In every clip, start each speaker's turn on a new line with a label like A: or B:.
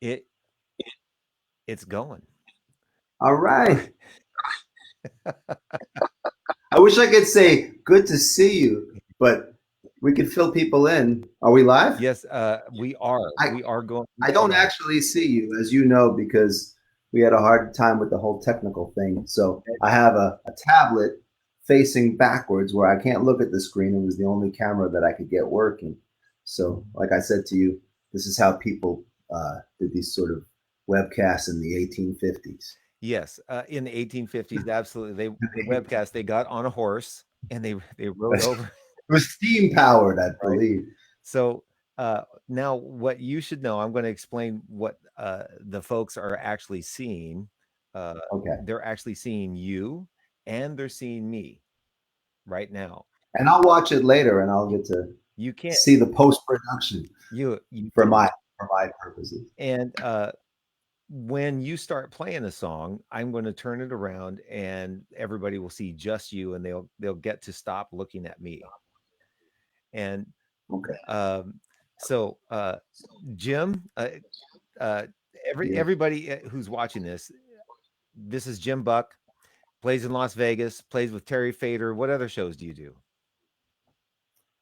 A: It it's going.
B: All right. I wish I could say good to see you, but we could fill people in. Are we live?
A: Yes, we are.
B: I
A: We are going. We
B: I
A: are
B: don't
A: live.
B: actually see you, as you know, because we had a hard time with the whole technical thing. So I have a tablet facing backwards where I can't look at the screen. It was the only camera that I could get working. So, like I said to you, this is how people did these sort of webcasts in the 1850s.
A: Yes, in the 1850s, absolutely. The webcast. They got on a horse and they rode
B: It
A: over.
B: was steam powered, I
A: Right.
B: believe.
A: So now, what you should know, I'm going to explain what the folks are actually seeing. Uh,
B: Okay.
A: they're actually seeing you, and they're seeing me right now.
B: And I'll watch it later and I'll get to
A: You can't.
B: see the post production
A: You
B: for
A: can.
B: my purposes.
A: And when you start playing a song, I'm going to turn it around and everybody will see just you and they'll get to stop looking at me. And
B: Okay.
A: um so Jim, uh
B: Yeah.
A: everybody who's watching this, this is Jim Buck, plays in Las Vegas, plays with Terry Fator. What other shows do you do?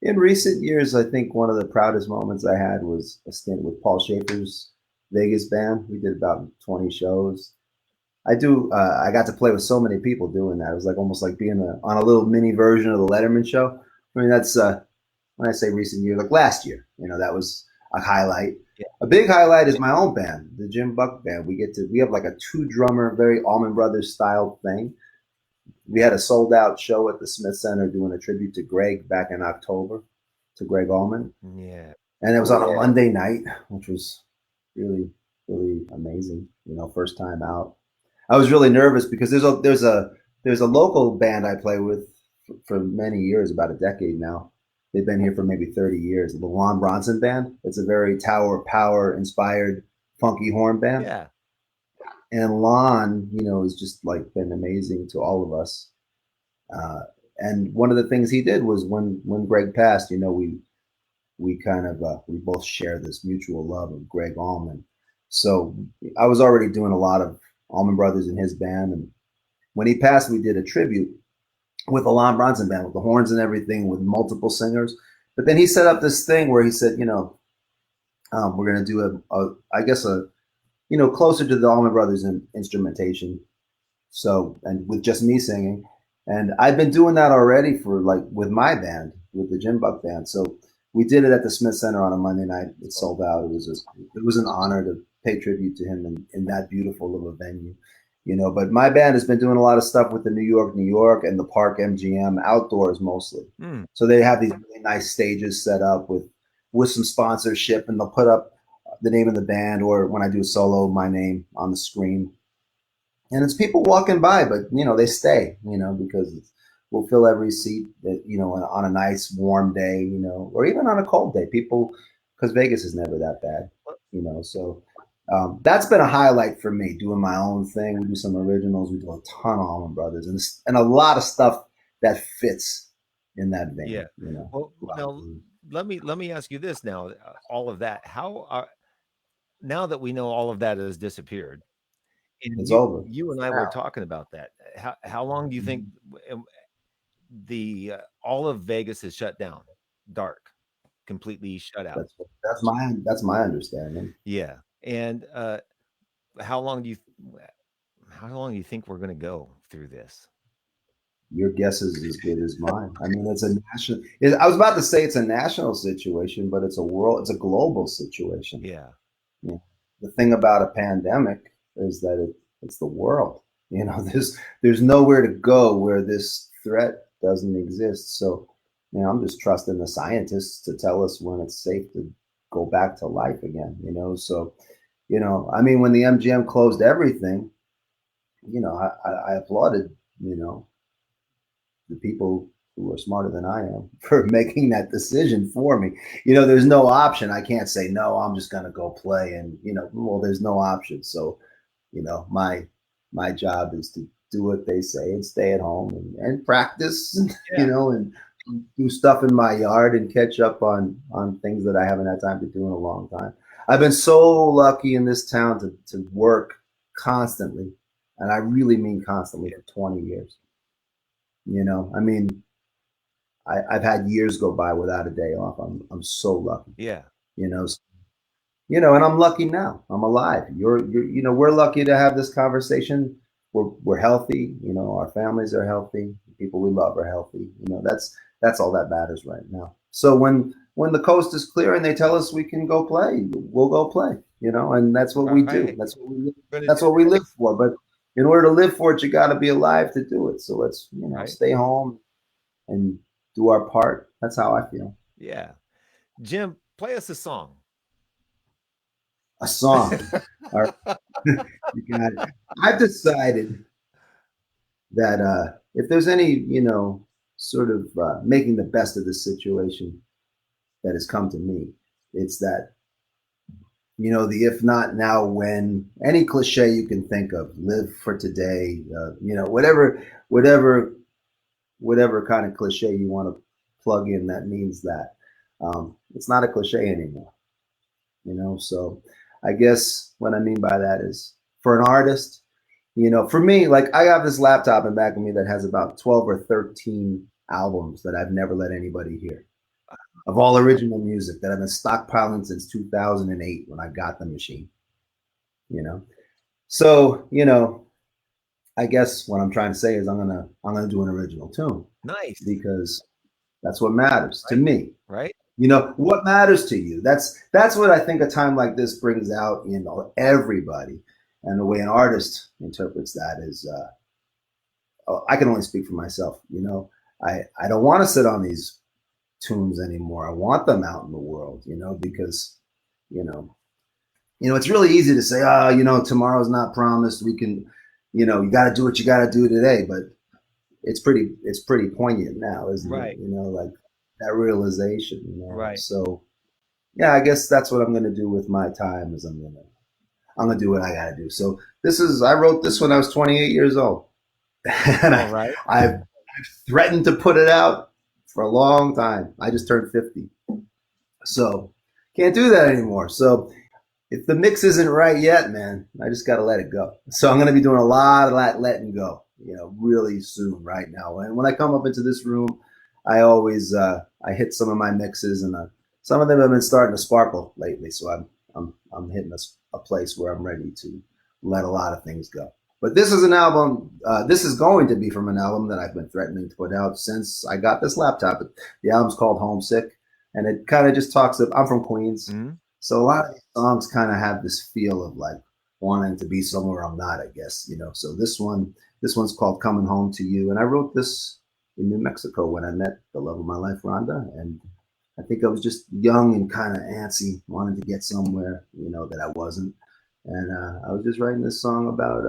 B: In recent years, I think one of the proudest moments I had was a stint with Paul Schaefer's Vegas band. We did about 20 shows. I do. I got to play with so many people doing that. It was like almost like being on a little mini version of the Letterman show. I mean, that's when I say recent year, like last year. That was a highlight.
A: Yeah.
B: A big highlight is my own band, the Jim Buck Band. We have like a two drummer, very Allman Brothers style thing. We had a sold out show at the Smith Center doing a tribute to Greg back in October, to Greg Allman,
A: Yeah.
B: and it was on a Monday night, which was really really amazing. First time out. I was really nervous because there's a local band I play with for many years, about a decade now. They've been here for maybe 30 years. The Lon Bronson Band. It's a very Tower of Power inspired funky horn band.
A: Yeah.
B: And Lon, has just like been amazing to all of us. Uh, and one of the things he did was when Greg passed, we kind of we both share this mutual love of Greg Allman. So I was already doing a lot of Allman Brothers in his band, and when he passed, we did a tribute with the Lon Bronson band with the horns and everything, with multiple singers. But then he set up this thing where he said, we're going to do I guess closer to the Allman Brothers in instrumentation. So, and with just me singing. And I've been doing that already for like with my band, with the Jim Buck band. So we did it at the Smith Center on a Monday night. It sold out. It was an honor to pay tribute to him in that beautiful little venue. But my band has been doing a lot of stuff with the New York and the Park MGM outdoors mostly.
A: Mm.
B: So they have these really nice stages set up with some sponsorship, and they'll put up the name of the band, or when I do a solo, my name on the screen. And it's people walking by, but they stay, because we'll fill every seat that, on a nice warm day, or even on a cold day. People, because Vegas is never that bad, So that's been a highlight for me, doing my own thing. We do some originals. We do a ton of Allman Brothers, and a lot of stuff that fits in that
A: Yeah.
B: vein.
A: Well, now let me ask you this now. All of that, how now that we know all of that has disappeared, and
B: It's
A: you
B: over.
A: you and I were talking about that. How long do you think the all of Vegas is shut down, dark, completely shut out?
B: That's my understanding.
A: Yeah. And how long do you how long do you think we're going to go through this?
B: Your guess is as good as mine. I mean, it's a national. I was about to say it's a national situation, but it's a global situation.
A: Yeah.
B: Yeah. The thing about a pandemic is that it's the world. There's nowhere to go where this threat doesn't exist. So, I'm just trusting the scientists to tell us when it's safe to go back to life again. So, I mean, when the MGM closed everything, I applauded, the people who are smarter than I am for making that decision for me. There's no option. I can't say no. I'm just going to go play, and well, there's no option. So, my job is to do what they say and stay at home and practice,
A: Yeah.
B: and do stuff in my yard and catch up on things that I haven't had time to do in a long time. I've been so lucky in this town to work constantly, and I really mean constantly for 20 years. You know, I mean, I've had years go by without a day off. I'm so lucky.
A: Yeah.
B: You know, and I'm lucky now. I'm alive. We're lucky to have this conversation. We're healthy. You know, our families are healthy. The people we love are healthy. You know, that's all that matters right now. So when the coast is clear and they tell us we can go play, we'll go play. You know, and that's what we do.
A: Right. Gonna
B: That's
A: do
B: what we
A: that.
B: live for. But in order to live for it, you got to be alive to do it. So let's
A: Right.
B: stay home and do our part. That's how I feel.
A: Yeah. Jim, play us a song.
B: A song. All right. You got it. I've decided that if there's any, sort of making the best of this situation that has come to me, it's that, the if not now, when, any cliche you can think of, live for today, whatever, whatever kind of cliche you want to plug in that means that. It's not a cliche anymore, so I guess what I mean by that is for an artist, for me, like I have this laptop in back of me that has about 12 or 13 albums that I've never let anybody hear of all original music that I've been stockpiling since 2008 when I got the machine, So, I guess what I'm trying to say is I'm gonna do an original tune
A: Nice.
B: because that's what matters to
A: Right.
B: me.
A: Right.
B: What matters to you. That's what I think a time like this brings out in everybody. And the way an artist interprets that is, I can only speak for myself. I don't want to sit on these tunes anymore. I want them out in the world, because, it's really easy to say, tomorrow's not promised. We can, you got to do what you got to do today. But it's pretty poignant now, isn't
A: Right.
B: it? Like that realization,
A: Right.
B: So, yeah, I guess that's what I'm going to do with my time is I'm going to do what I got to do. So I wrote this when I was 28 years old. And
A: All right.
B: I've threatened to put it out for a long time. I just turned 50. So can't do that anymore. So if the mix isn't right yet, man, I just got to let it go. So I'm going to be doing a lot of that letting go, really soon right now. And when I come up into this room, I always, I hit some of my mixes and some of them have been starting to sparkle lately. So I'm hitting a place where I'm ready to let a lot of things go. But this is an album. This is going to be from an album that I've been threatening to put out since I got this laptop. The album's called Homesick, and it kind of just talks of. I'm from Queens, so a lot of these songs kind of have this feel of like wanting to be somewhere I'm not. I guess So this one's called Coming Home to You, and I wrote this in New Mexico when I met the love of my life, Rhonda, and I think I was just young and kind of antsy, wanted to get somewhere, that I wasn't, and I was just writing this song about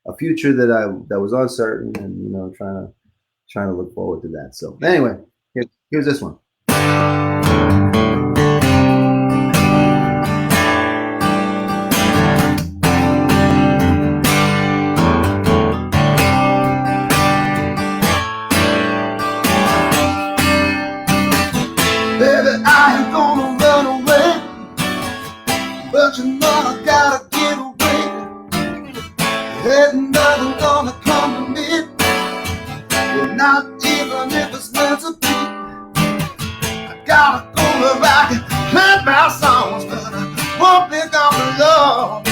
B: a future that was uncertain, and trying to look forward to that. So anyway, here's this one. Baby, I ain't gonna run away, but I gotta get away. Ain't nothing gonna come to me, well, not even if it's meant to be. I gotta go where I can play my songs, but I won't be gone long.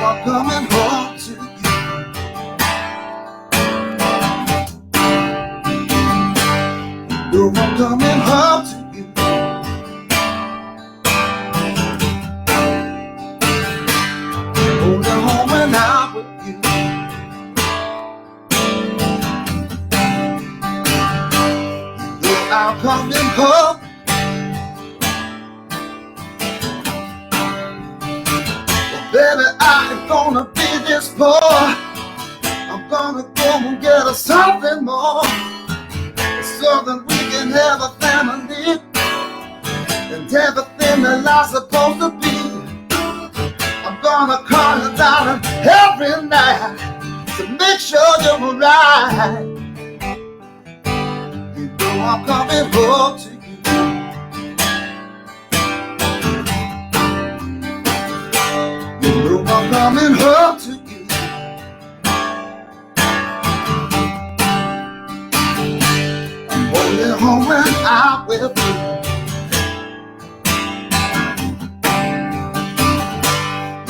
B: I'm coming home to you. I'm coming home to you. Hold the home when I'm with you. I'm coming home. Well, baby, I ain't gonna be this poor. I'm gonna go and get us something more, so that we can have a family and everything that life's supposed to be. I'm gonna call you down every night to make sure you're right. I'm coming home to you. coming home to you. I'm only home when I'm with you.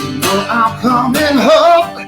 B: You know I'm coming home.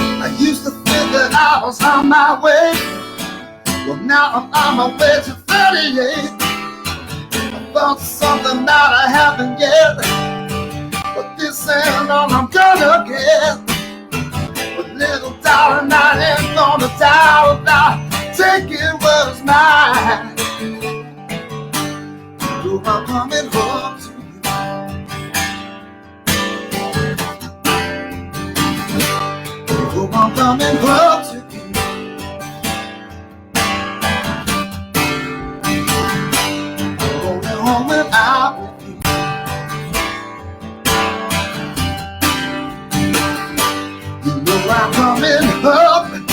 B: I used to think that I was on my way. Well, now I'm on my way to 38. I thought something that I haven't yet, but this ain't all I'm gonna get. But little darling, I ain't gonna die without taking what's mine. So I'm coming home to you. So I'm coming home to you. I'm only home when I'm with you. You know I'm coming home.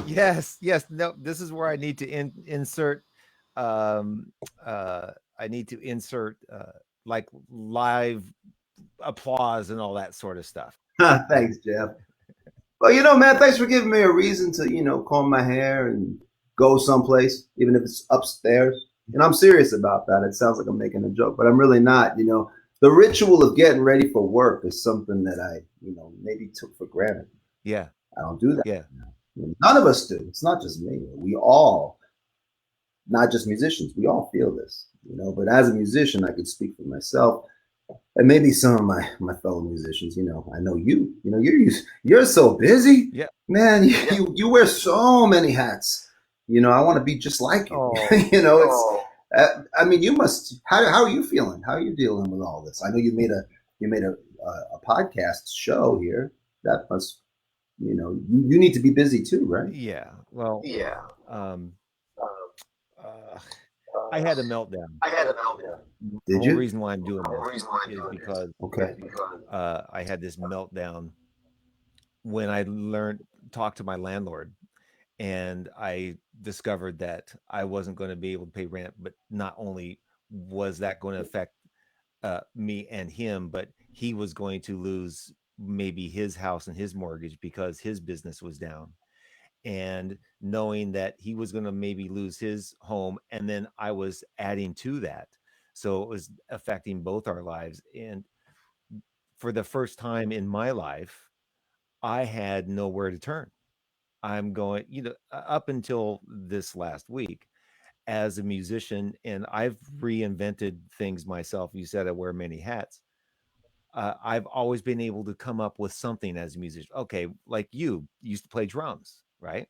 A: Yes, yes. No, this is where I need to insert. Um, I need to insert like live applause and all that sort of stuff.
B: Thanks, Jeff. Well, man, thanks for giving me a reason to, comb my hair and go someplace, even if it's upstairs. And I'm serious about that. It sounds like I'm making a joke, but I'm really not. The ritual of getting ready for work is something that I, maybe took for granted.
A: Yeah,
B: I don't do that.
A: yeah,
B: None of us do. It's not just me. We all, not just musicians, we all feel this, But as a musician, I could speak for myself and maybe some of my fellow musicians. I know you're so busy,
A: yeah.
B: man. You wear so many hats. I want to be just like you.
A: Oh,
B: It's. I mean, you must. How are you feeling? How are you dealing with all this? I know you made a podcast show here. That must. You need to be busy too, right?
A: yeah. Well, um, uh, I had a meltdown. The
B: Did
A: whole
B: you?
A: reason why I'm doing this is because
B: Okay.
A: I had this meltdown when I learned talk to my landlord, and I discovered that I wasn't going to be able to pay rent. But not only was that going to affect me and him, but he was going to lose maybe his house and his mortgage because his business was down. And knowing that he was going to maybe lose his home, and then I was adding to that. So it was affecting both our lives. And for the first time in my life, I had nowhere to turn. I'm going, up until this last week as a musician, and I've reinvented things myself. You said I wear many hats. I've always been able to come up with something as a musician. Okay, like you used to play drums, right?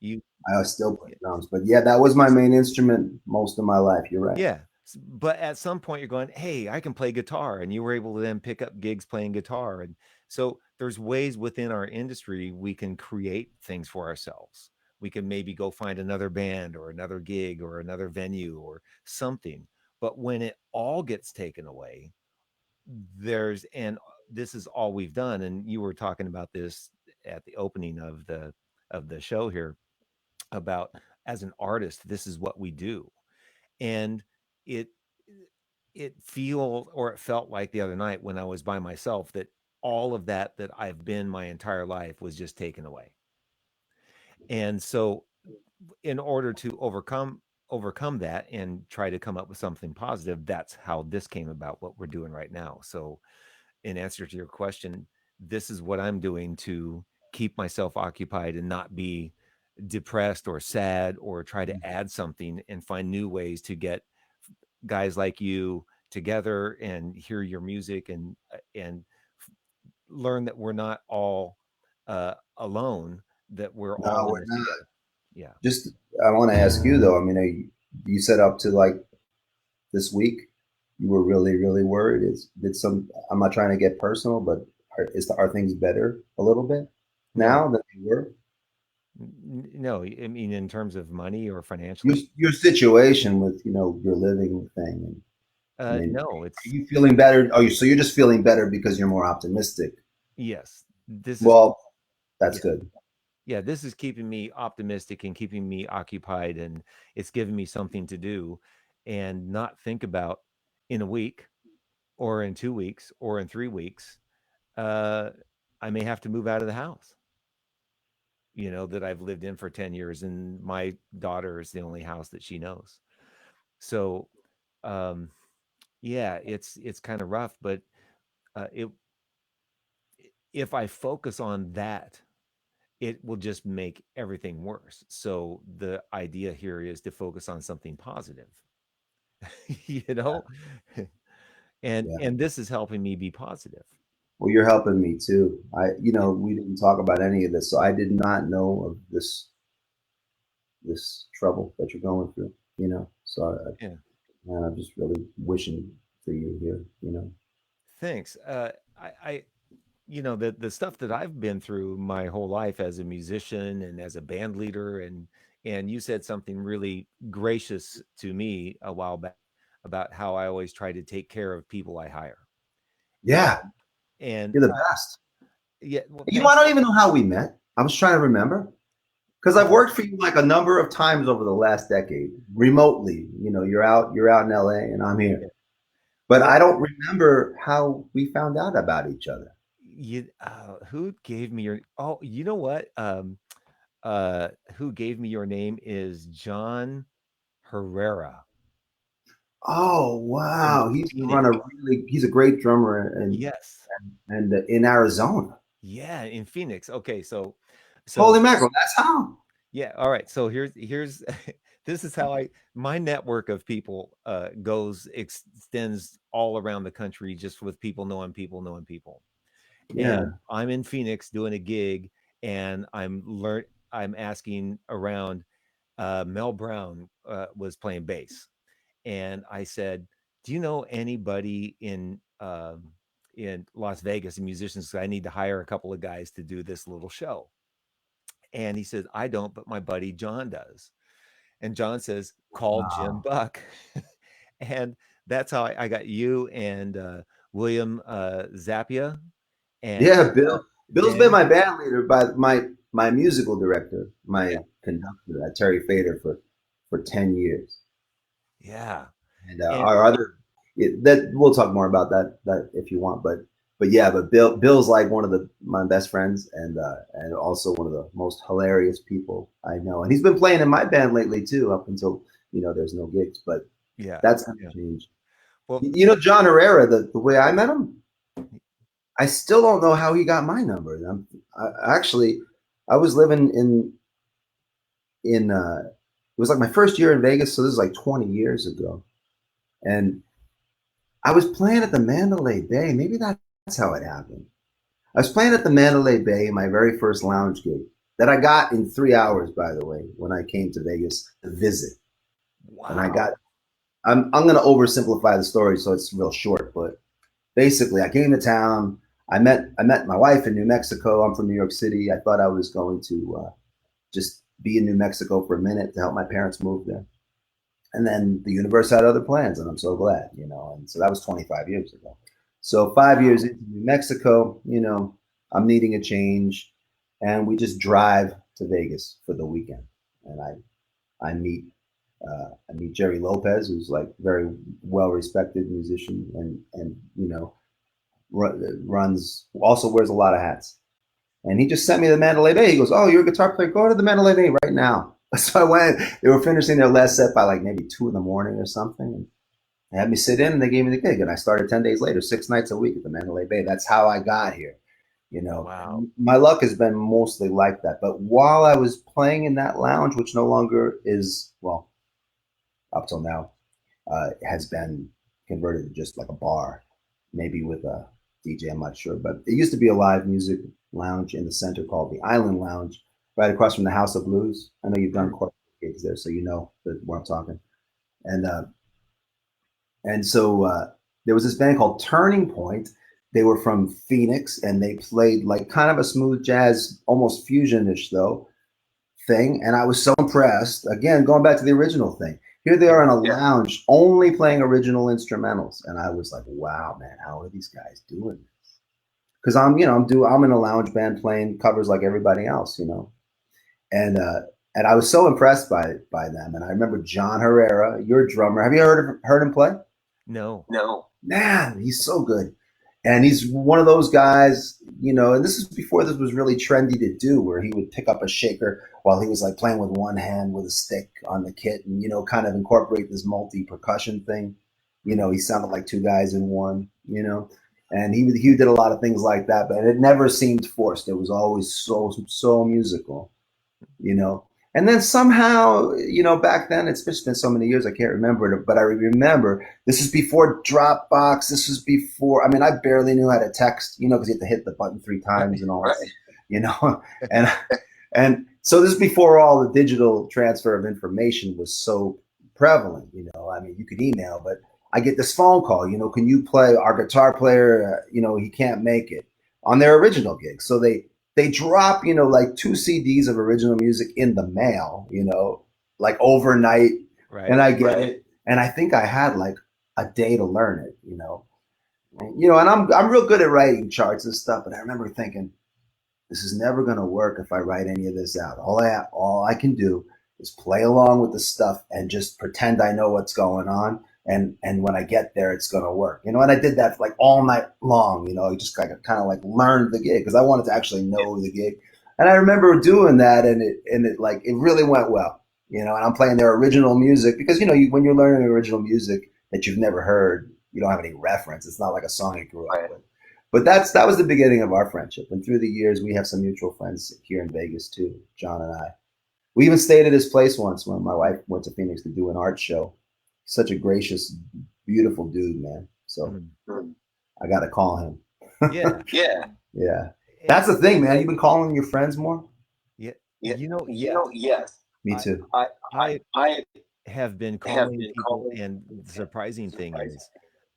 A: You,
B: I still play drums, but yeah, that was my main instrument most of my life. You're right.
A: yeah. But at some point you're going, hey, I can play guitar. And you were able to then pick up gigs playing guitar. And so there's ways within our industry we can create things for ourselves. We can maybe go find another band or another gig or another venue or something. But when it all gets taken away, and this is all we've done. And you were talking about this at the opening of the show here about, as an artist, this is what we do. And it it felt like the other night when I was by myself that all of that I've been my entire life was just taken away. And so in order to overcome overcome that and try to come up with something positive, that's how this came about, what we're doing right now. So, in answer to your question, this is what I'm doing to keep myself occupied and not be depressed or sad, or try to add something and find new ways to get guys like you together and hear your music, and learn that we're not all alone, that we're all
B: No,
A: in
B: we're
A: this
B: not.
A: together. Yeah.
B: Just, I want to ask you though. I mean, you set up to like this week. You were really, really worried. Did some? I'm not trying to get personal, but are things better a little bit
A: No,
B: now than they were?
A: no, I mean, in terms of money or
B: Your
A: financially,
B: your situation with your living thing. And I mean,
A: no,
B: are
A: it's,
B: you feeling better? Oh, so you're just feeling better because you're more optimistic.
A: yes, this is,
B: Well, that's
A: yeah,
B: good.
A: yeah, this is keeping me optimistic and keeping me occupied, and it's giving me something to do and not think about in a week or in 2 weeks or in 3 weeks. Uh, I may have to move out of the house, that I've lived in for 10 years, and my daughter is the only house that she knows. So, um, yeah, it's kind of rough, but it if I focus on that, it will just make everything worse. So the idea here is to focus on something positive, you know? And
B: Yeah.
A: and this is helping me be positive.
B: Well, you're helping me too.
A: Yeah.
B: We didn't talk about any of this, so I did not know of this trouble that you're going through. So
A: Yeah.
B: man, I'm just really wishing for you here.
A: Thanks. I the stuff that I've been through my whole life as a musician and as a band leader, and you said something really gracious to me a while back about how I always try to take care of people I hire. And
B: Yeah,
A: and
B: you're the best.
A: yeah, well,
B: I
A: thanks.
B: don't even know how we met. I was trying to remember because I've
A: Uh,
B: worked for you like a number of times over the last decade, remotely. You're out in LA, and I'm here,
A: yeah.
B: but
A: Well,
B: I don't remember how we found out about each other.
A: who gave me your? Oh, you know what? Who gave me your name is John Herrera
B: Oh
A: in
B: wow,
A: Phoenix.
B: he's a great drummer
A: Yes.
B: and in Arizona.
A: Yeah, in Phoenix. Okay, so
B: Holy mackerel, that's how.
A: yeah, all right. So here's this is how I my network of people extends all around the country, just with people knowing people.
B: Yeah.
A: And I'm in Phoenix doing a gig, and I'm asking around. Mel Brown was playing bass, and I said, "Do you know anybody in Las Vegas, musicians? 'Cause I need to hire a couple of guys to do this little show." And he says, "I don't, but my buddy John does." And John says, "Call Jim
B: Wow.
A: Buck." And that's how I got you and William Zappia and
B: Yeah, Bill's been
A: Dan.
B: my band leader, by my musical director,
A: Yeah,
B: my conductor at Terry Fator for 10 years.
A: yeah,
B: And
A: and
B: our other that we'll talk more about that if you want, but yeah, but Bill's like one of my best friends, and also one of the most hilarious people I know. And he's been playing in my band lately too, up until there's no gigs, but
A: yeah,
B: that's gonna
A: yeah.
B: change.
A: Well,
B: John Herrera, the way I met him, I still don't know how he got my number. Actually, I was living in it was like my first year in Vegas, so this is like 20 years ago, and I was playing at the Mandalay Bay. Maybe that's how it happened. I was playing at the Mandalay Bay, my very first lounge gig that I got in 3 hours, by the way, when I came to Vegas to visit. And I got,
A: wow.
B: I'm going to oversimplify the story so it's real short, but basically I came to town. I met my wife in New Mexico. I'm from New York City. I thought I was going to just be in New Mexico for a minute to help my parents move there. And then the universe had other plans, and I'm so glad. And so that was 25 years ago. So 5 years into New Mexico, I'm needing a change, and we just drive to Vegas for the weekend. And I meet Jerry Lopez, who's like very well respected musician, and runs also wears a lot of hats. And he just sent me to the Mandalay Bay. He goes, "Oh, you're a guitar player. Go to the Mandalay Bay right now." So I went. They were finishing their last set by like maybe 2 in the morning or something. And they had me sit in, and they gave me the gig. And I started 10 days later, 6 nights a week at the Mandalay Bay. That's how I got here.
A: Wow.
B: And my luck has been mostly like that. But while I was playing in that lounge, which no longer is, well, up till now, has been converted to just like a bar, maybe with a DJ. I'm not sure, but it used to be a live music lounge in the center called the Island Lounge, right across from the House of Blues. I know you've done
A: Mhm.
B: quite a few gigs there, so you know where I'm talking. And and so there was this band called Turning Point. They were from Phoenix, and they played like kind of a smooth jazz, almost fusionish though thing. And I was so impressed. Again, going back to the original thing. Here they are
A: Yeah.
B: in a lounge, only playing original instrumentals, and I was like, "Wow, man, how are these guys doing this?" Because I'm in a lounge band playing covers like everybody else. And and I was so impressed by them. And I remember John Herrera, your drummer. Have you heard him play?
A: No.
B: No. Man, he's so good. And he's one of those guys, and this is before this was really trendy to do, where he would pick up a shaker while he was like playing with one hand with a stick on the kit and kind of incorporate this multi percussion thing. He sounded like two guys in one. And he did a lot of things like that, but it never seemed forced. It was always so musical you know. And then somehow, back then, it's just been so many years, I can't remember it, but I remember this is before Dropbox. This was before, I mean, I barely knew how to text, because you have to hit the button 3 times and all that, you know, and, and so this is before all the digital transfer of information was so prevalent. I mean, you could email, but I get this phone call, can you play our guitar player, he can't make it on their original gig. So they drop, like 2 CDs of original music in the mail, like overnight.
A: Right.
B: And I get it. And I think I had like a day to learn it. And I'm real good at writing charts and stuff, but I remember thinking, this is never going to work if I write any of this out. All I can do is play along with the stuff and just pretend I know what's going on. And when I get there, it's going to work. And I did that for like all night long. Just kind of like learned the gig because I wanted to actually know the gig. And I remember doing that, and it really went well. And I'm playing their original music because when you're learning original music that you've never heard, you don't have any reference. It's not like a song you grew up with. But that was the beginning of our friendship. And through the years, we have some mutual friends here in Vegas too, John and I. We even stayed at his place once when my wife went to Phoenix to do an art show. Such a gracious, beautiful dude, man. So
A: Mhm.
B: I got to call him.
A: Yeah.
B: Yeah.
A: And
B: That's the thing, man. You've been calling your friends more?
A: yeah, yes.
B: Me
A: I
B: too.
A: I have been calling people, and the surprising thing is,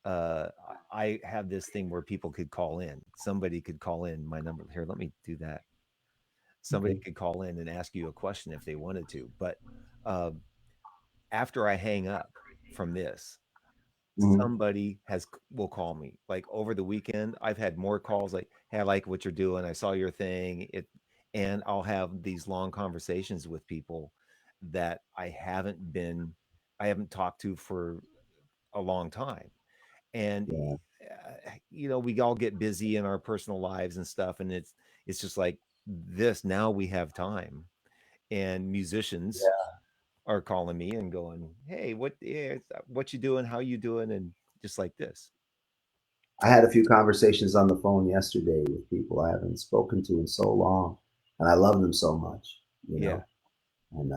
A: I have this thing where people could call in. Somebody could call in my number. Here, let me do that. Somebody
B: Okay.
A: could call in and ask you a question if they wanted to. But uh, after I hang up from this,
B: Mhm.
A: somebody will call me. Like over the weekend, I've had more calls like, "Hey, I like what you're doing. I saw your thing." And I'll have these long conversations with people that I haven't talked to for a long time. And
B: Yeah.
A: we all get busy in our personal lives and stuff, and it's just like this. Now we have time, and musicians are calling me and going, "Hey, what you doing? How you doing?" And just like this.
B: I had a few conversations on the phone yesterday with people I haven't spoken to in so long, and I love them so much, you
A: Yeah.
B: know. And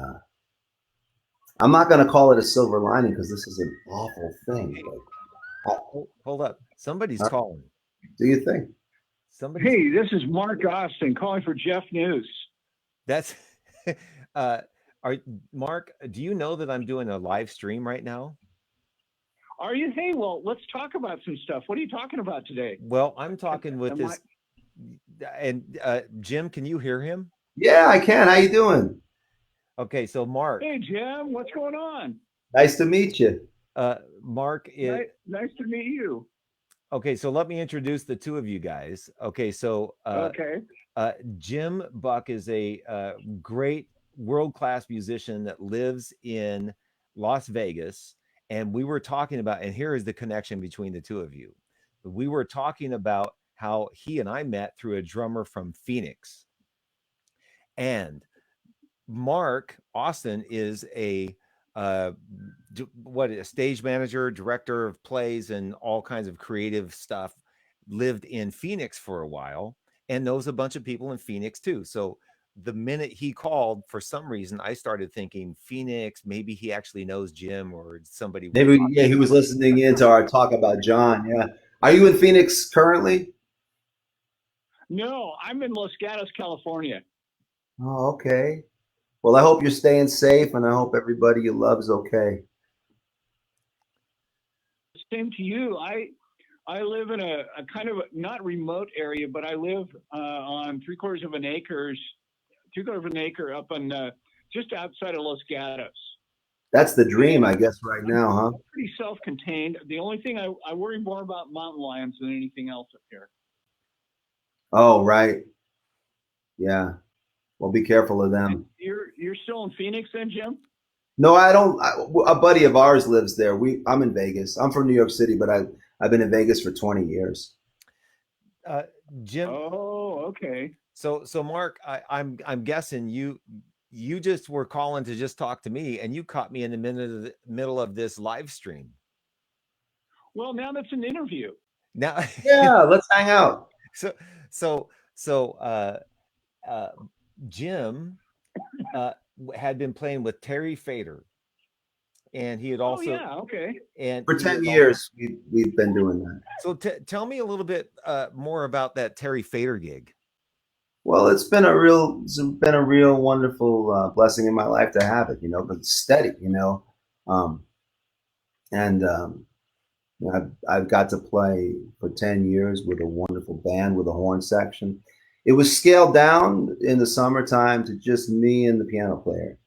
B: I'm not going to call it a silver lining because this is an awful thing.
A: Hey,
B: But
A: hold up. Somebody's
B: uh,
A: calling.
B: do you think?
A: Somebody's
C: Hey, this is Mark Austin calling for Jeff News.
A: that's uh are Mark, do you know that I'm doing a live stream right now?
C: Are you? Hey, well, let's talk about some stuff. What are you talking about today?
A: Well, I'm talking with
C: Am I?
A: this and Jim, can you hear him?
B: Yeah, I can. How you doing?
A: Okay, so Mark,
C: Hey, Jim, what's going on?
B: Nice to meet you.
A: Mark
C: Nice, nice to meet you.
A: okay, so let me introduce the two of you guys. Okay, so
C: Okay.
A: Jim Buck is a great world class musician that lives in Las Vegas. And we were talking about, and here is the connection between the two of you. We were talking about how he and I met through a drummer from Phoenix. And Mark Austin is uh, a stage manager, director of plays, and all kinds of creative stuff. Lived in Phoenix for a while and knows a bunch of people in Phoenix too. So the minute he called, for some reason, I started thinking Phoenix. Maybe he actually knows Jim or somebody we're
B: Maybe, yeah,
A: talking
B: he was
A: about.
B: listening into our talk about John. Yeah. Are you in Phoenix currently?
C: No, I'm in Los Gatos, California.
B: Oh, okay. Well, I hope you're staying safe, and I hope everybody you love is okay.
C: Same to you. I live in a kind of not remote area, but I live on three quarters of an acre up on just outside of Los Gatos,
B: That's the dream, I
C: and
B: guess, right
C: I'm
B: now, huh?
C: pretty self-contained. The only thing I worry more about mountain lions than anything else up here.
B: Oh, right. Yeah. Well, be careful of
C: And
B: them.
C: you're still in Phoenix, then, Jim?
B: No, I don't. A buddy of ours lives there. I'm in Vegas. I'm from New York City, but I've been in Vegas for 20 years.
A: Uh, Jim,
C: Oh, okay.
A: so Mark, I'm guessing you just were calling to just talk to me, and you caught me in the middle of this live stream.
C: Well, now that's an interview.
A: Now,
B: Yeah, let's hang out.
A: so so uh, Jim had been playing with Terry Fator, and he had
C: Oh,
A: also
C: yeah. Okay.
A: and
B: For
A: he
B: 10
A: had all.
B: years, we've been doing that.
A: So tell me a little bit more about that Terry Fator gig.
B: Well, it's been a real wonderful blessing in my life to have it, because it's steady, um, and I've got to play for 10 years with a wonderful band with a horn section. It was scaled down in the summertime to just me and the piano player,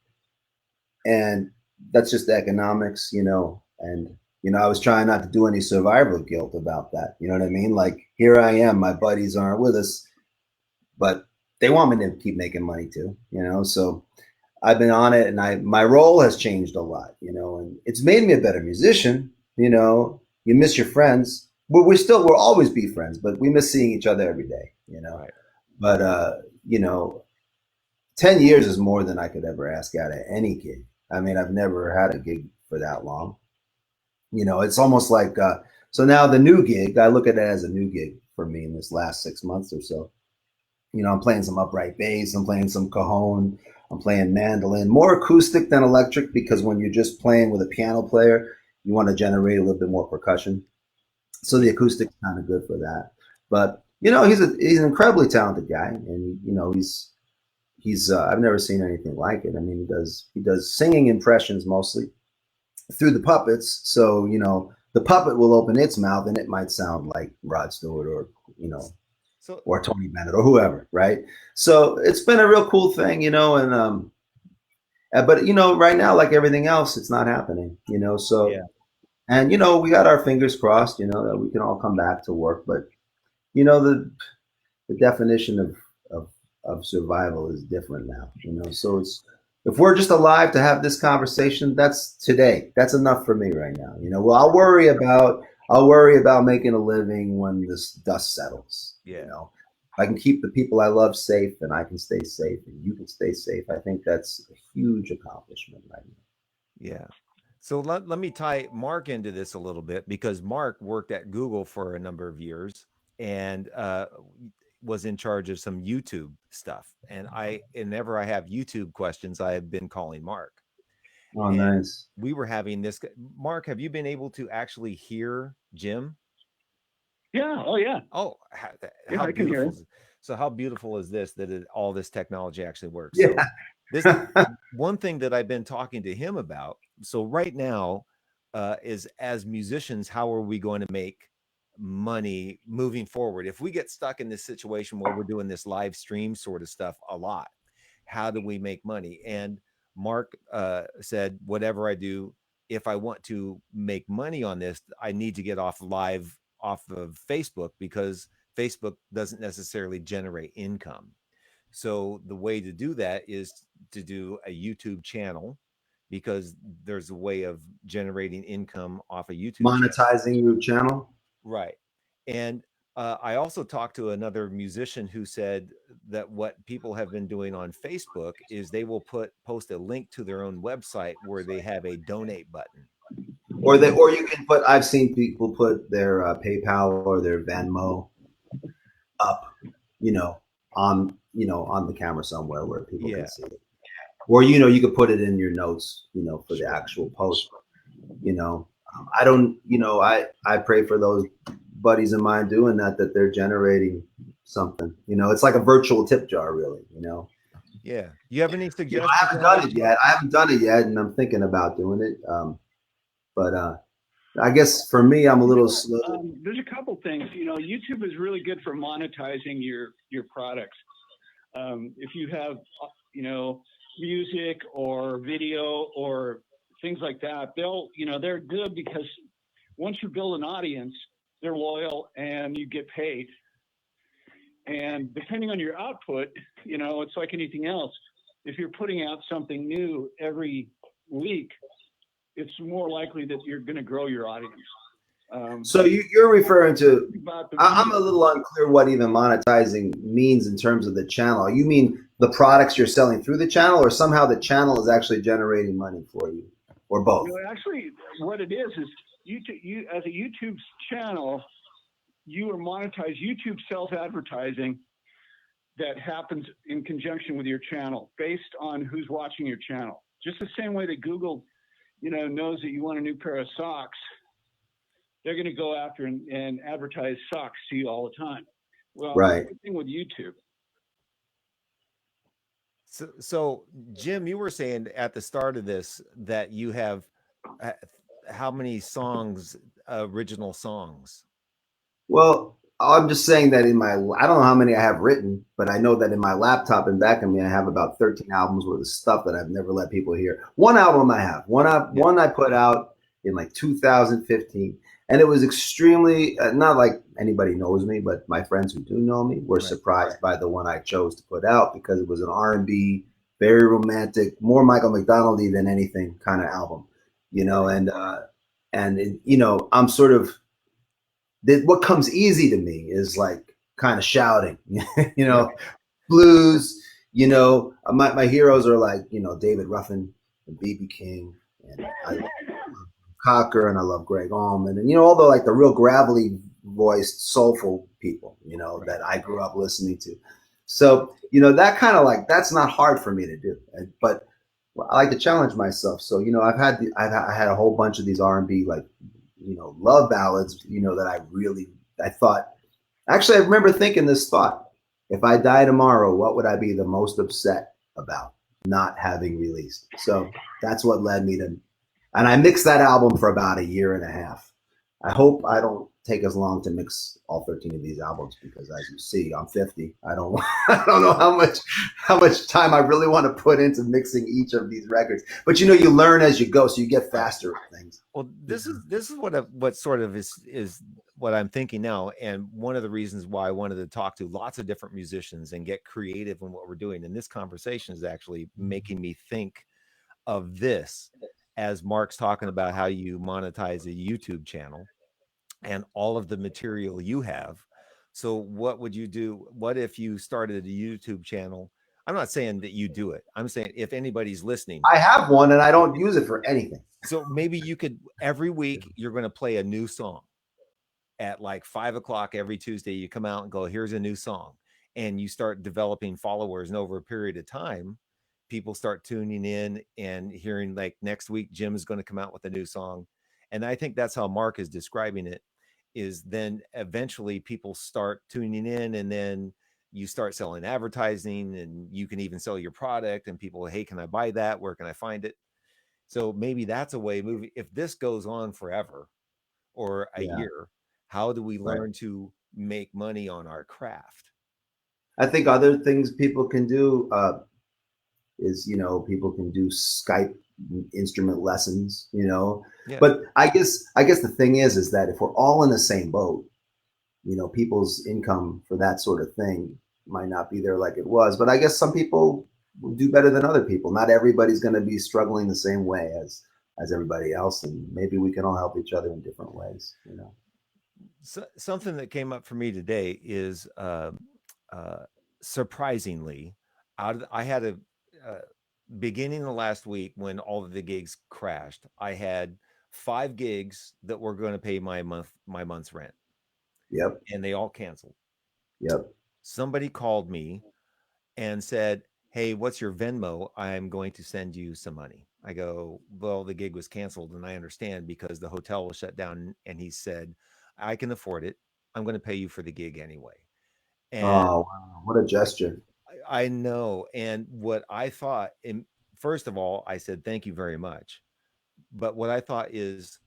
B: and that's just economics, and I was trying not to do any survival guilt about that. You know what I mean? Like, here I am, my buddies aren't with us, but they want me to keep making money too, so I've been on it, and my role has changed a lot, and it's made me a better musician. You miss your friends, but we'll always be friends, but we miss seeing each other every day.
A: Right.
B: But you know 10 years is more than I could ever ask out of any gig. I mean, I've never had a gig for that long. It's almost like so now the new gig, I look at it as a new gig for me in this last 6 months or so. I'm playing some upright bass, I'm playing some cajon, I'm playing mandolin, more acoustic than electric, because when you're just playing with a piano player, you want to generate a little bit more percussion. So the
A: Yeah.
B: acoustic's kind of good for that. But he's an incredibly talented guy, and he's I've never seen anything like it. I mean, he does singing impressions mostly through the puppets. So the puppet will open its mouth and it might sound like Rod Stewart, or
A: So
B: or Tony Bennett or whoever, right? So it's been a real cool thing, and but right now, like everything else, it's not happening,
A: yeah.
B: So, and we got our fingers crossed, that we can all come back to work, but the definition of of survival is different now, So it's, if we're just alive to have this conversation, that's today. That's enough for me right now. Well, I'll worry about making a living when this dust settles.
A: Yeah.
B: If I can keep the people I love safe, and I can stay safe, and you can stay safe, I think that's a huge accomplishment right now.
A: Yeah. So let me tie Mark into this a little bit, because Mark worked at Google for a number of years and was in charge of some YouTube stuff. And whenever I have YouTube questions, I have been calling Mark.
B: Oh,
A: And
B: nice.
A: we were having this. Mark, have you been able to actually hear Jim?
C: Yeah. Oh, yeah.
A: Oh,
C: Yeah,
A: how
C: I can hear
A: beautiful
C: it.
A: is so how beautiful is this, that all this technology actually works. So
B: Yeah.
A: this one thing that I've been talking to him about. So right now, is, as musicians, how are we going to make money moving forward? If we get stuck in this situation where we're doing this live stream sort of stuff a lot, how do we make money? And Mark said, whatever I do, if I want to make money on this, I need to get off of Facebook, because Facebook doesn't necessarily generate income. So the way to do that is to do a YouTube channel, because there's a way of generating income off a YouTube channel.
B: Monetizing your channel.
A: Right. And I also talked to another musician who said that what people have been doing on Facebook is they will post a link to their own website where they have a donate button.
B: Or you can put. I've seen people put their PayPal or their Venmo up, you know, on the camera somewhere where people can
A: Yeah,
B: see it. Or you could put it in your notes, for the
A: sure.
B: actual post. You know, I don't. I pray for those buddies of mine doing that they're generating something. It's like a virtual tip jar, really.
A: Yeah. You have any
B: I
A: suggestions
B: haven't
A: on
B: done
A: that,
B: it yet.
A: Mark?
B: I haven't done it yet, and I'm thinking about doing it. But I guess for me, I'm a little slow.
C: There's a couple things. YouTube is really good for monetizing your products. If you have, music or video or things like that, they're good because once you build an audience, they're loyal and you get paid. And depending on your output, it's like anything else. If you're putting out something new every week, it's more likely that you're going to grow your audience.
B: So you're referring to.
C: About the
B: I'm
C: video,
B: a little unclear what even monetizing means in terms of the channel. You mean the products you're selling through the channel, or somehow the channel is actually generating money for you, or both?
C: actually, what it is YouTube. You as a YouTube channel, you are monetized. YouTube sells advertising that happens in conjunction with your channel based on who's watching your channel. Just the same way that Google, knows that you want a new pair of socks, they're going to go after and advertise socks to you all the time. Well,
B: Right.
C: same thing with YouTube.
A: So Jim, you were saying at the start of this that you have uh, how many songs, original songs?
B: Well, I'm just saying that I don't know how many I have written, but I know that in my laptop and back of me, I have about 13 albums worth of stuff that I've never let people hear. One album I have,
A: Yeah,
B: one I put out in like 2015, and it was extremely not like anybody knows me, but my friends who do know me were
A: right.
B: surprised by the one I chose to put out because it was an R&B, very romantic, more Michael McDonaldy than anything kind of album,
A: Right.
B: I'm sort of that what comes easy to me is like kind of shouting,
A: Yeah.
B: blues. My heroes are like David Ruffin and BB King, and I love Cocker, and I love Greg Allman, and all the like the real gravelly voiced, soulful people,
A: Right.
B: that I grew up listening to. So that kind of like that's not hard for me to do, but I like to challenge myself. So I had a whole bunch of these R&B like love ballads, that I thought, actually, I remember thinking this thought: if I die tomorrow, what would I be the most upset about not having released? So that's what led me to, and I mixed that album for about a year and a half. I hope I don't take as long to mix all 13 of these albums because, as you see, I'm 50. I don't, I don't know how much time I really want to put into mixing each of these records. But you learn as you go, so you get
A: Right.
B: faster at things.
A: Well, this is what sort of is what I'm thinking now, and one of the reasons why I wanted to talk to lots of different musicians and get creative in what we're doing. And this conversation is actually making me think of this as Mark's talking about how you monetize a YouTube channel and all of the material you have. So, what would you do? What if you started a YouTube channel? I'm not saying that you do it. I'm saying if anybody's listening,
B: I have one and I don't use it for anything.
A: so maybe you could every week you're going to play a new song at like 5 o'clock every Tuesday. You come out and go, here's a new song, and you start developing followers. And over a period of time, people start tuning in and hearing like next week Jim is going to come out with a new song. And I think that's how Mark is describing it. Is then eventually people start tuning in, and then you start selling advertising, and you can even sell your product. And people, hey, can I buy that? Where can I find it? So maybe that's a way moving. If this goes on forever or a
B: Yeah,
A: year, how do we
B: right.
A: learn to make money on our craft?
B: I think other things people can do is people can do Skype instrument lessons.
A: Yeah,
B: But I guess the thing is that if we're all in the same boat, people's income for that sort of thing might not be there like it was. But I guess some people will do better than other people. Not everybody's going to be struggling the same way as everybody else, and maybe we can all help each other in different ways.
A: something that came up for me today is uh, surprisingly, I had a uh, beginning of last week when all of the gigs crashed. I had 5 gigs that were going to pay my month's rent,
B: Yep.
A: and they all canceled.
B: Yep.
A: Somebody called me and said, "Hey, what's your Venmo? I'm going to send you some money." I go, "Well, the gig was canceled, and I understand because the hotel was shut down." And he said, "I can afford it. I'm going to pay you for the gig anyway." And
B: Oh, wow. What a gesture.
A: I know. And what I thought, and first of all, I said, "Thank you very much." But what I thought is,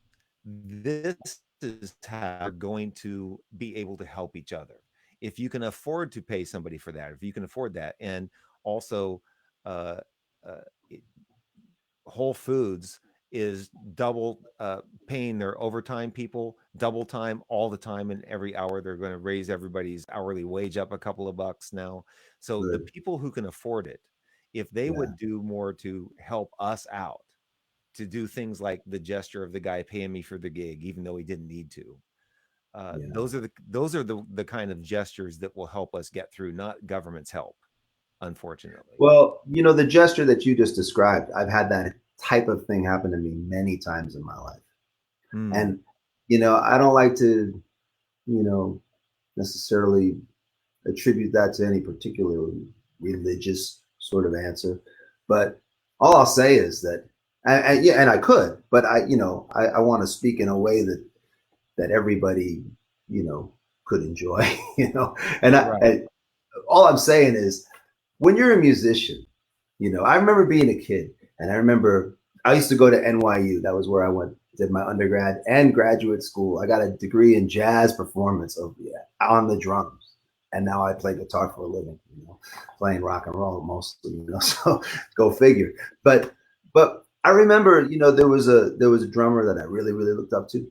A: this is how you're going to be able to help each other. If you can afford to pay somebody for that, if you can afford that, and also, uh, uh, Whole Foods is double paying their overtime people double time all the time, and every hour they're going to raise everybody's hourly wage up a couple of bucks now. So the
B: Good.
A: people who can afford it, if they
B: Yeah.
A: would do more to help us out, to do things like the gesture of the guy paying me for the gig, even though he didn't need to.
B: Yeah.
A: Those are the kind of gestures that will help us get through, not government's help, unfortunately.
B: Well, the gesture that you just described, I've had that type of thing happen to me many times in my life.
A: Mm,
B: And, I don't like to, you know, necessarily attribute that to any particular religious sort of answer. But all I'll say is that, yeah, and I could, but I want to speak in a way that everybody, you know, could enjoy, and
A: right.
B: all I'm saying is when you're a musician, I remember being a kid, and I remember I used to go to NYU. That was where I went, did my undergrad and graduate school. I got a degree in jazz performance on the drums, and now I play guitar for a living. Playing rock and roll mostly. So go figure. But I remember, there was a drummer that I really really looked up to.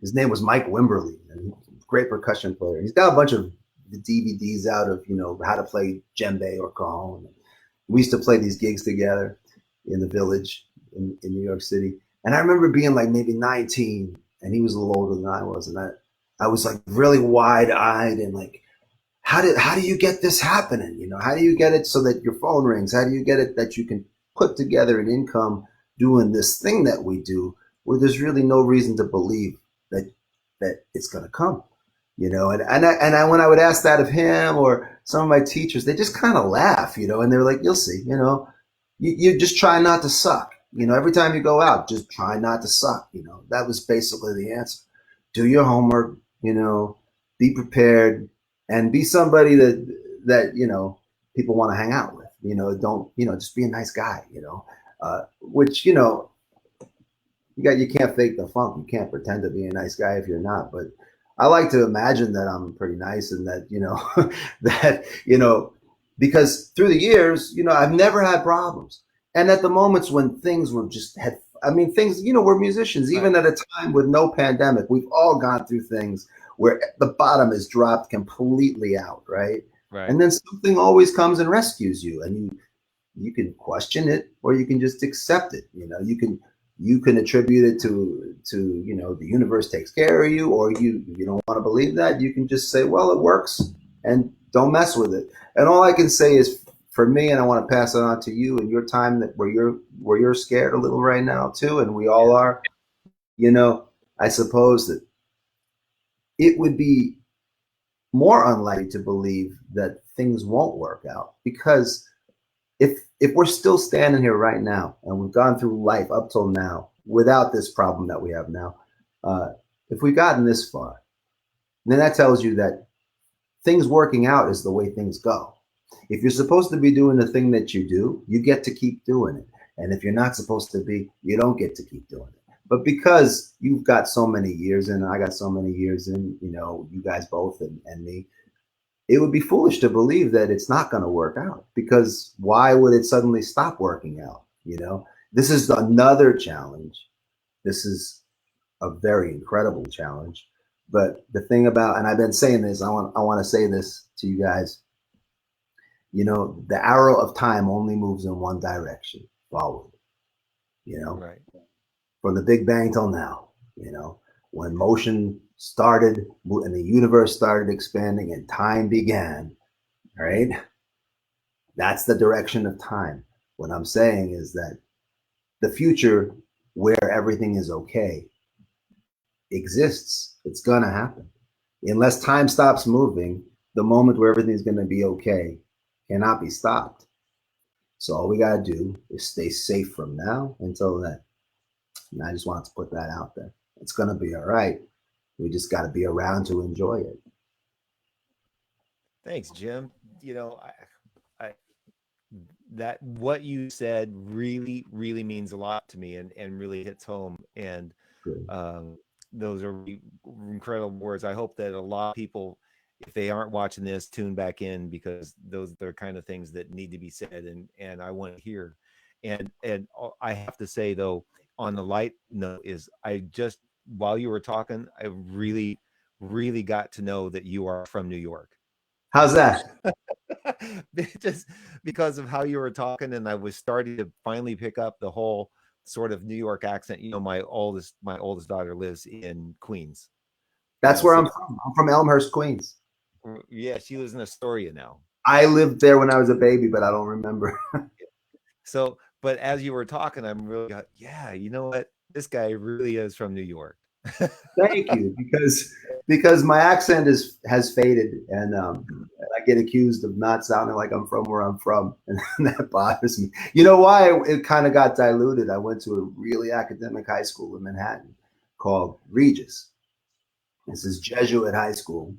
B: His name was Mike Wimberly, and great percussion player. He's got a bunch of the DVDs out of how to play djembe or cajon. We used to play these gigs together in the Village in New York City. And I remember being like maybe 19, and he was a little older than I was, and I was like really wide eyed and like, how do you get this happening? How do you get it so that your phone rings? How do you get it that you can put together an income doing this thing that we do, where there's really no reason to believe that it's going to come? And when I would ask that of him or some of my teachers, they just kind of laugh, and they're like, "You'll see, you just try not to suck. Every time you go out, just try not to suck." That was basically the answer. Do your homework, be prepared, and be somebody that people want to hang out with. Don't just be a nice guy. Which you can't fake the funk. You can't pretend to be a nice guy if you're not. But I like to imagine that I'm pretty nice, and that that because through the years, I've never had problems. And at the moments when things were just had, I mean, things, we're musicians.
A: Right.
B: Even at a time with no pandemic, we've all gone through things where the bottom is dropped completely out, right?
A: Right.
B: And then something always comes and rescues you, and you can question it or you can just accept it. You can attribute it to the universe takes care of you, or you don't want to believe that. You can just say, well, it works, and don't mess with it. And all I can say is, for me, and I want to pass it on to you in your time, that where you're scared a little right now too, and we all are. I suppose that it would be more unlikely to believe that things won't work out, because if we're still standing here right now and we've gone through life up till now without this problem that we have now, uh, if we've gotten this far, then that tells you that things working out is the way things go. If you're supposed to be doing the thing that you do, you get to keep doing it. And if you're not supposed to be, you don't get to keep doing it. But because you've got so many years in, I got so many years in, you guys both, and me, it would be foolish to believe that it's not going to work out, because why would it suddenly stop working out? This is another challenge. This is a very incredible challenge. But the thing about, and I've been saying this, I want to say this to you guys. The arrow of time only moves in one direction, forward. You know,
A: Right.
B: from the Big Bang till now. When motion started and the universe started expanding and time began, right? That's the direction of time. What I'm saying is that the future where everything is okay exists. It's going to happen. Unless time stops moving, the moment where everything's going to be okay cannot be stopped. So all we got to do is stay safe from now until then. And I just wanted to put that out there. It's going to be all right. We just got to be around to enjoy it.
A: Thanks, Jim. I that what you said really means a lot to me, and really hits home. And
B: Good.
A: those are incredible words. I hope that a lot of people, if they aren't watching this, tune back in, because those are kind of things that need to be said, and I want to hear. And I have to say, though, on the light note, is I just, while you were talking, I really got to know that you are from New York.
B: How's that?
A: Just because of how you were talking, and I was starting to finally pick up the whole sort of New York accent. My oldest daughter lives in Queens.
B: That's where
A: So
B: I'm from. I'm from Elmhurst, Queens.
A: yeah, she lives in Astoria now.
B: I lived there when I was a baby, but I don't remember.
A: So, but as you were talking, I'm really, yeah, you know what? This guy really is from New York.
B: Thank you, because my accent has faded, and I get accused of not sounding like I'm from where I'm from, and that bothers me. You know why it kind of got diluted? I went to a really academic high school in Manhattan called Regis. This is Jesuit high school,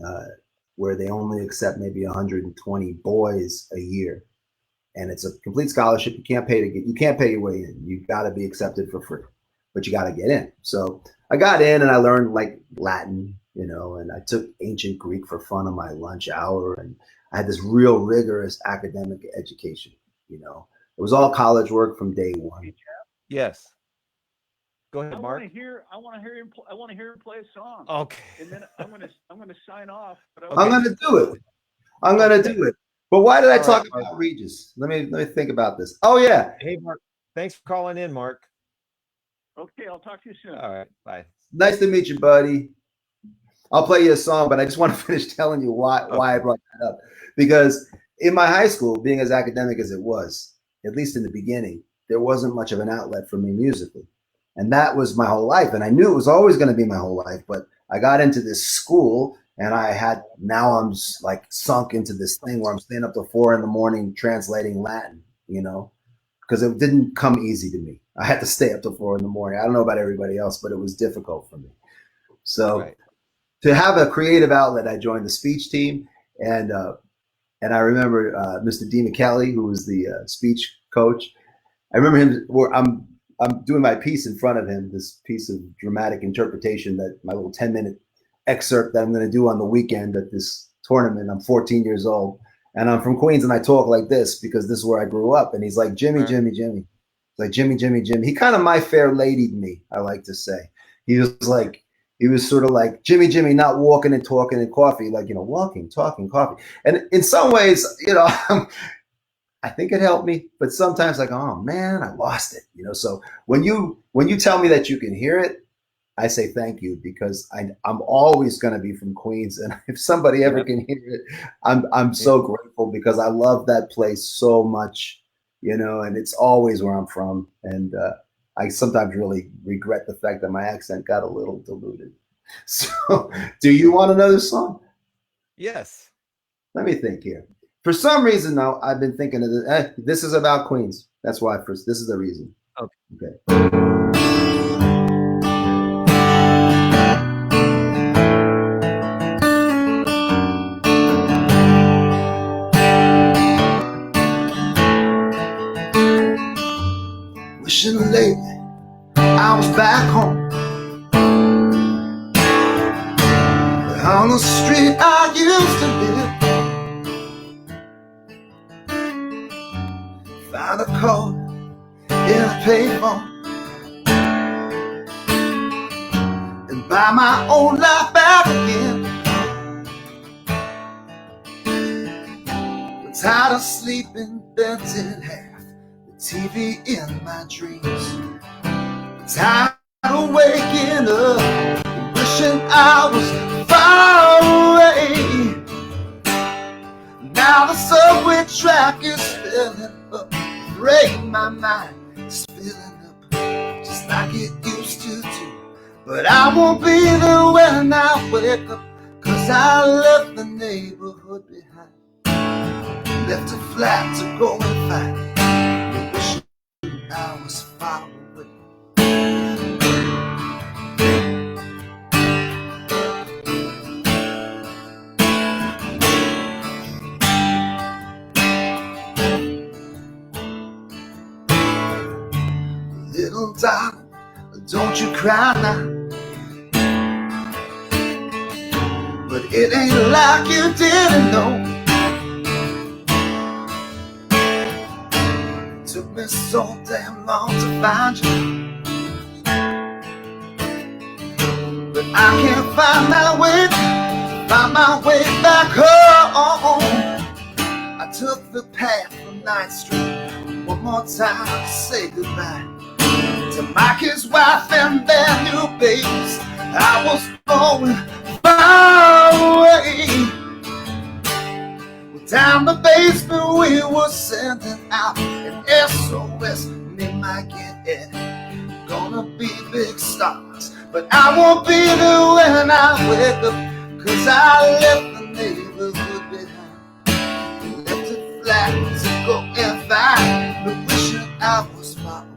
B: uh, where they only accept maybe 120 boys a year, and it's a complete scholarship. You can't pay your way in. You've got to be accepted for free, but you got to get in. So I got in and I learned like Latin, and I took ancient Greek for fun on my lunch hour, and I had this real rigorous academic education. It was all college work from day one.
A: Yes. Go ahead,
C: I
A: Mark.
C: want to hear. I want to hear him. I want to hear him play a song.
A: Okay.
C: And then I'm gonna sign off. But
B: I'm going to do it. I'm going to do it. But why did I
A: All
B: talk
A: right,
B: about Regis? Let me think about this. Oh yeah,
A: Hey, Mark. Thanks for calling in, Mark.
C: Okay, I'll talk to you soon.
A: All right. Bye.
B: nice to meet you, buddy. I'll play you a song, but I just want to finish telling you why I brought that up. Because in my high school, being as academic as it was, at least in the beginning, there wasn't much of an outlet for me musically. And that was my whole life. And I knew it was always going to be my whole life. But I got into this school, and now I'm like sunk into this thing where I'm staying up till 4 a.m. translating Latin, because it didn't come easy to me. I had to stay up till 4 a.m. I don't know about everybody else, but it was difficult for me. So
A: Right.
B: to have a creative outlet, I joined the speech team, and I remember Mr. D. McKelly, who was the speech coach. I remember him. I'm doing my piece in front of him, this piece of dramatic interpretation, that my little 10-minute excerpt that I'm going to do on the weekend at this tournament. I'm 14 years old, and I'm from Queens, and I talk like this because this is where I grew up. And he's like, Jimmy, Jimmy, Jimmy. It's like, Jimmy, Jimmy, Jimmy. He kind of My Fair Lady'd me, I like to say. He was sort of like Jimmy, Jimmy, not walking and talking and coffee, like, walking, talking, coffee. And in some ways, I think it helped me, but sometimes like, oh man, I lost it. So when you tell me that you can hear it, I say thank you, because I'm always going to be from Queens, and if somebody ever can hear it, I'm so grateful, because I love that place so much, and it's always where I'm from, and I sometimes really regret the fact that my accent got a little diluted. So, do you want another song?
A: Yes.
B: Let me think here. For some reason, though, I've been thinking of this. This is about Queens. That's why this is the reason. Okay. Wishing lately I was back home, on the street I used to live. Found a card in a payphone, and buy my own life back again. But tired of sleeping bent in half, the TV in my dreams. Tired of waking up, wishing wishing I was far away. Now the subway track is filling up. Break my mind, it's filling up just like it used to do. But I won't be there when I wake up, 'cause I left the neighborhood behind. Left a flat to go and find. Wishing I was far away. Little darling, don't you cry now. But it ain't like you didn't know. It took me so damn long to find you, but I can't find my way back home. I took the path from 9th Street one more time to say goodbye to Mikey's wife and their new babies. I was going far away. Well, down the basement we were sending out an SOS. They might get it. Gonna be big stars, but I won't be there when I wake up, 'cause I left the neighborhood behind. Left it flat to go and find. But wishing I was far away.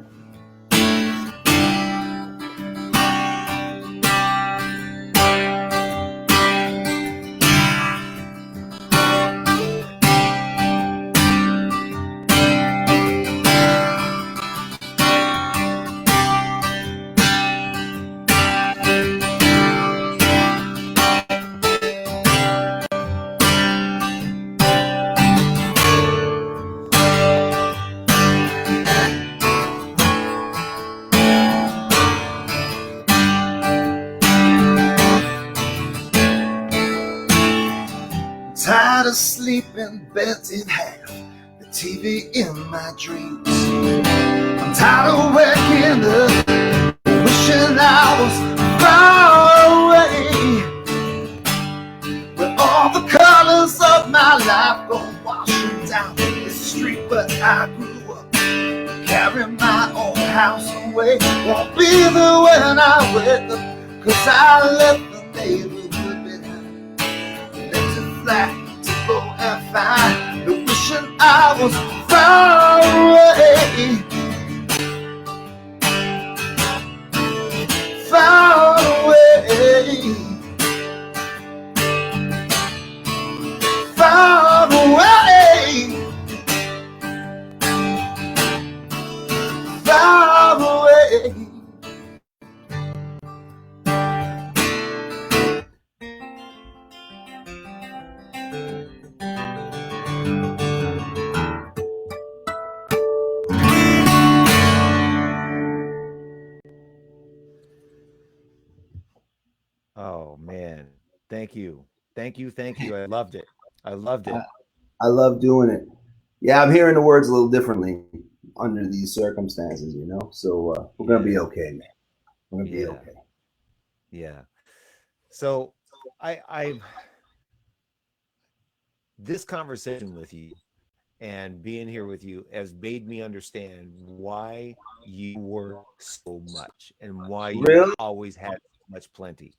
B: Tired of sleeping bent in half, the TV in my dreams. I'm tired of waking up, wishing I was far away, where all the colors of my life go washing down the street where I grew up. Carry my own house away, won't be there when I wake up, 'cause I left the neighborhood behind. Left it flat to go and find. But wishing I was far away. Far away. Far away. Far away.
A: Oh man, thank you, thank you, thank you. I loved it. I loved it.
B: I love doing it. Yeah, I'm hearing the words a little differently under these circumstances, you know. So we're gonna be
A: Yeah,
B: okay, man. We're gonna be
A: yeah,
B: okay.
A: yeah. So, I this conversation with you and being here with you has made me understand why you work so much and why you
B: Really?
A: always had so much plenty,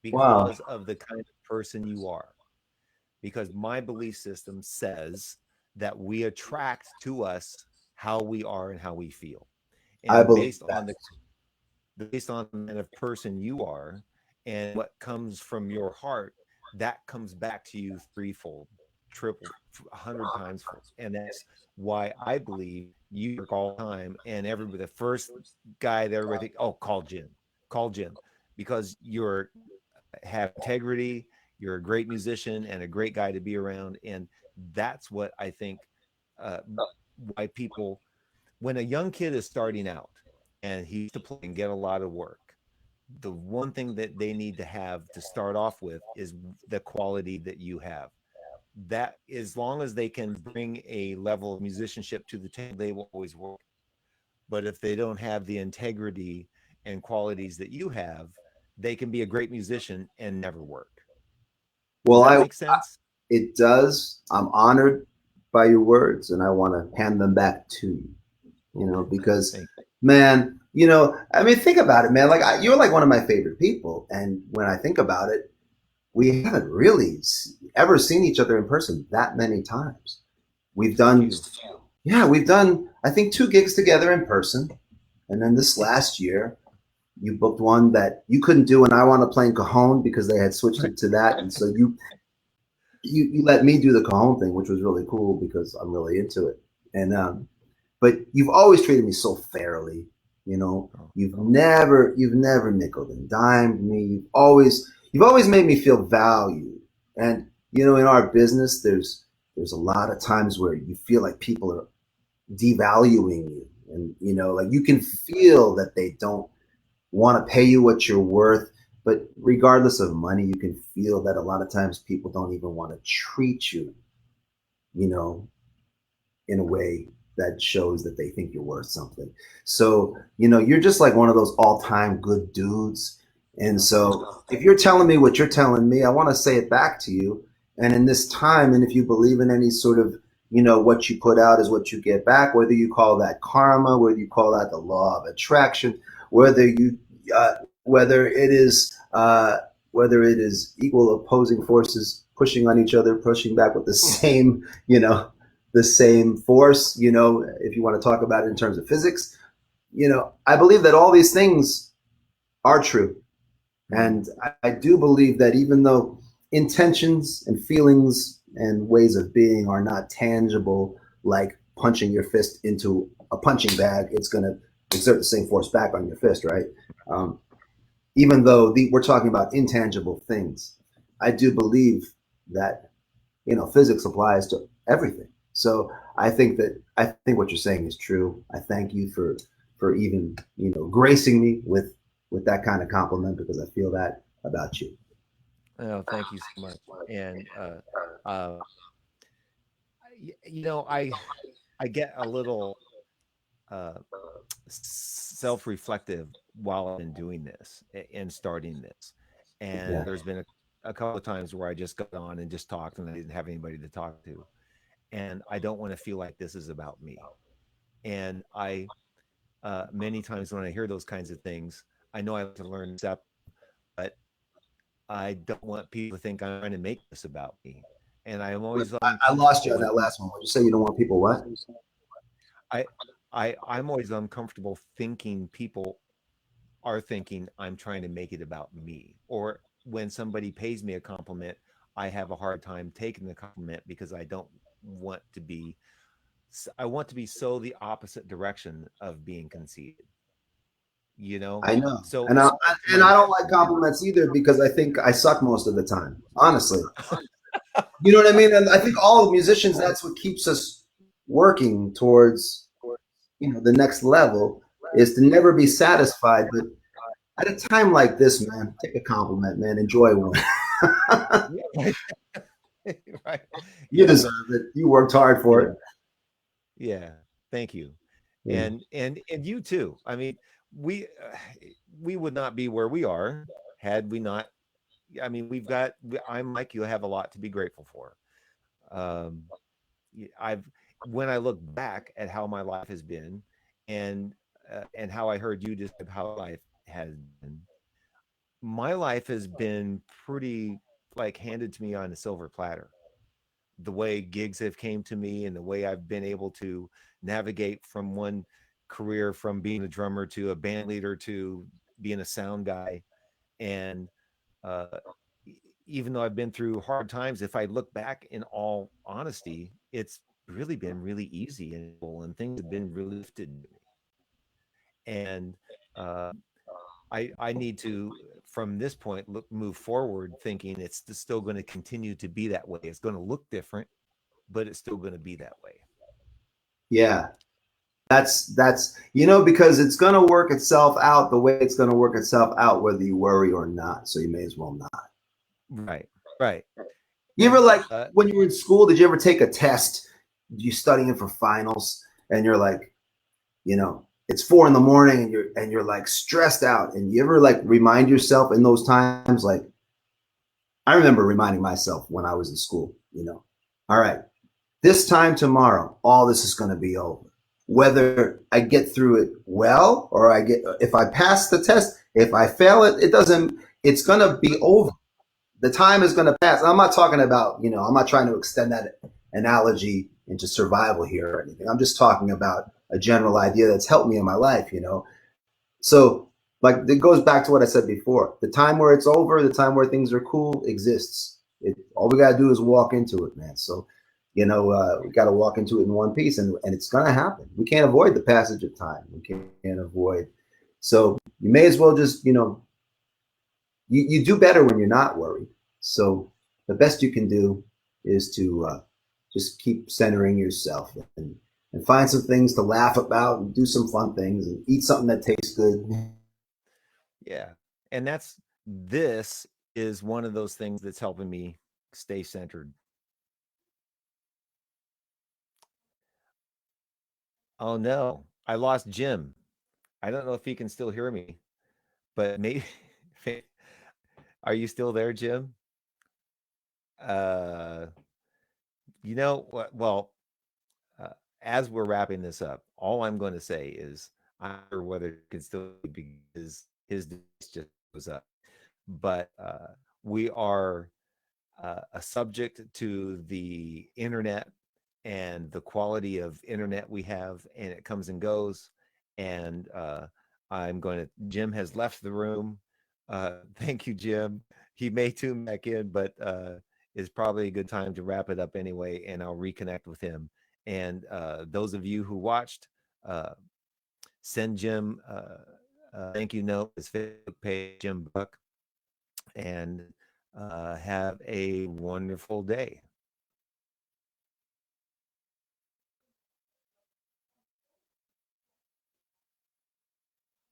B: Wow.
A: because of the kind of person you are. Because my belief system says that we attract to us how we are and how we feel.
B: I
A: And
B: believe
A: based
B: that.
A: on the kind of person you are and what comes from your heart, that comes back to you threefold, triple, 100 times fold. And that's why I believe you work all the time. And everybody, the first guy that everybody think, oh, call Jim, because you're have integrity, you're a great musician and a great guy to be around. And that's what I think, uh, why people, when a young kid is starting out and he used to play and get a lot of work, the one thing that they need to have to start off with is the quality that you have. That as long as they can bring a level of musicianship to the table, they will always work. But if they don't have the integrity and qualities that you have, they can be a great musician and never work. Does
B: Well,
A: that make sense?
B: it does. I'm honored by your words, and I want to hand them back to you. Because,
A: Thank
B: man, I mean, think about it, man. Like, you're like one of my favorite people, and when I think about it, we haven't really ever seen each other in person that many times. We've
A: just a
B: done,
A: few.
B: yeah, we've done, I think, 2 gigs together in person, and then this last year, you booked one that you couldn't do, and I want to play in Cajon because they had switched it to that, and so you let me do the Cajon thing, which was really cool because I'm really into it. And but you've always treated me so fairly.
A: Oh,
B: You've never nickel and dimed me. You've always made me feel valued. And in our business, there's a lot of times where you feel like people are devaluing you, and like you can feel that they don't want to pay you what you're worth. But regardless of money, you can feel that a lot of times people don't even want to treat you, you know, in a way that shows that they think you're worth something. So, you're just like one of those all time good dudes. And
A: oh, thank
B: so, if you're telling me what you're telling me, I want to say it back to you. And in this time, and if you believe in any sort of, what you put out is what you get back, whether you call that karma, whether you call that the law of attraction, whether you, whether it is, whether it is equal opposing forces pushing on each other, pushing back with the same, the same force, if you want to talk about it in terms of physics, I believe that all these things are true.
A: you. Mhm.
B: And I do believe that even though intentions and feelings and ways of being are not tangible, like punching your fist into a punching bag, it's going to exert the same force back on your fist, right? Um, Even though we're talking about intangible things, I do believe that physics applies to everything. So I think what you're saying is true. I thank you for even gracing me with that kind of compliment because I feel that about you.
A: Oh, thank you so much. And uh, I get a little uh, self-reflective while I've been doing this and starting this. And
B: Yeah,
A: there's been a couple of times where I just got on and just talked, and I didn't have anybody to talk to. And I don't want to feel like this is about me. And I many times when I hear those kinds of things, I know I have to learn to accept, but I don't want people to think I'm trying to make this about me. And I am always
B: I lost you
A: uncomfortable
B: on
A: with
B: that last one. Would you say you don't want people what?
A: I I'm always uncomfortable thinking people are thinking I'm trying to make it about me. Or when somebody pays me a compliment, I have a hard time taking the compliment because I don't want to be I want to be so the opposite direction of being conceited, you know?
B: I know,
A: So
B: and
A: when
B: I
A: I'm
B: don't like compliments either because I think I suck most of the time. Honestly, you know what I mean. And I think all musicians, that's what keeps us working towards the next level is to never be satisfied. But at a time like this, man, take a compliment, man. Enjoy one.
A: yeah, right.
B: You
A: Yeah.
B: deserve it. You worked hard for
A: Yeah.
B: it.
A: Yeah. Thank you.
B: Yeah.
A: And you too. I mean, we we would not be where we are had we not. I mean, I'm like you, have a lot to be grateful for. Um, I've when I look back at how my life has been, and and how I heard you describe how life has been, my life has been pretty like handed to me on a silver platter. The way gigs have came to me and the way I've been able to navigate from one career, from being a drummer to a band leader to being a sound guy. And uh, even though I've been through hard times, if I look back in all honesty, it's really been really easy and things have been really lifted to me. And uh, I need to, from this point, move forward thinking it's still going to continue to be that way. It's going to look different, but it's still going to be that way.
B: Yeah. That's because it's gonna work itself out the way it's gonna work itself out, whether you worry or not. So you may as well not.
A: Right. Right.
B: You ever
A: And
B: like when you were in school, did you ever take a test? You studying for finals and you're like, you know, it's 4 in the morning and you're like stressed out, and you ever like remind yourself in those times, like I remember reminding myself when I was in school, all right, this time tomorrow, all this is going to be over. Whether I get through it well or if I pass the test, if I fail it, it's going to be over. The time is going to pass. I'm not talking about, I'm not trying to extend that analogy into survival here or anything. I'm just talking about a general idea that's helped me in my life. So, like, it goes back to what I said before. The time where it's over, the time where things are cool exists. All we got to do is walk into it, man. So, we got to walk into it in one piece, and it's going to happen. We can't avoid the passage of time. We can't avoid. So, you may as well just, you do better when you're not worried. So, the best you can do is to just keep centering yourself and find some things to laugh about and do some fun things and eat something that tastes good.
A: Yeah. And this is one of those things that's helping me stay centered. Oh no, I lost Jim. I don't know if he can still hear me, but maybe. Are you still there, Jim? Uh, you know what? Well, uh, as we're wrapping this up, all I'm going to say is I'm not sure whether it can still be because his device just goes up. But we are a subject to the internet and the quality of internet we have, and it comes and goes. And Jim has left the room. Thank you, Jim. He may tune back in, but it's probably a good time to wrap it up anyway, and I'll reconnect with him. And those of you who watched, uh, send Jim a thank you note, his Facebook page, Jim Buck, and have a wonderful day.